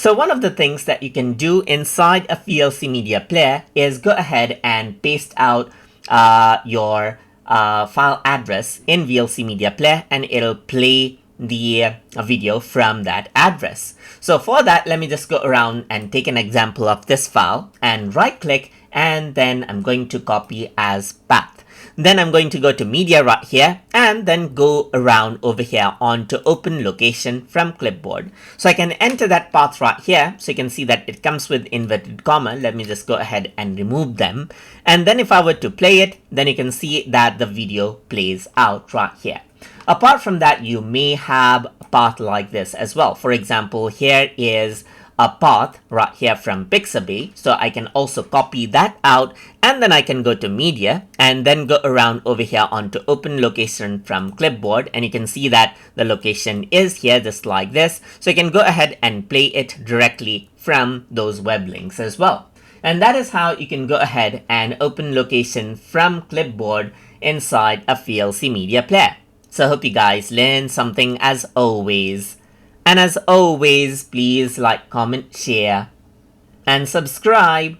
So one of the things that you can do inside a VLC Media Player is go ahead and paste out your file address in VLC Media Player, and it'll play the video from that address. So for that, let me just go around and take an example of this file and right click, and then I'm going to copy as path. Then I'm going to go to media right here and then go around over here onto open location from clipboard. So I can enter that path right here. So you can see that it comes with inverted comma. Let me just go ahead and remove them. And then if I were to play it, then you can see that the video plays out right here. Apart from that, you may have a path like this as well. For example, here is a path right here from Pixabay. So I can also copy that out, and then I can go to media and then go around over here onto open location from clipboard, and you can see that the location is here just like this. So you can go ahead and play it directly from those web links as well. And that is how you can go ahead and open location from clipboard inside a VLC Media Player. So I hope you guys learned something as always. And as always, please like, comment, share, and subscribe.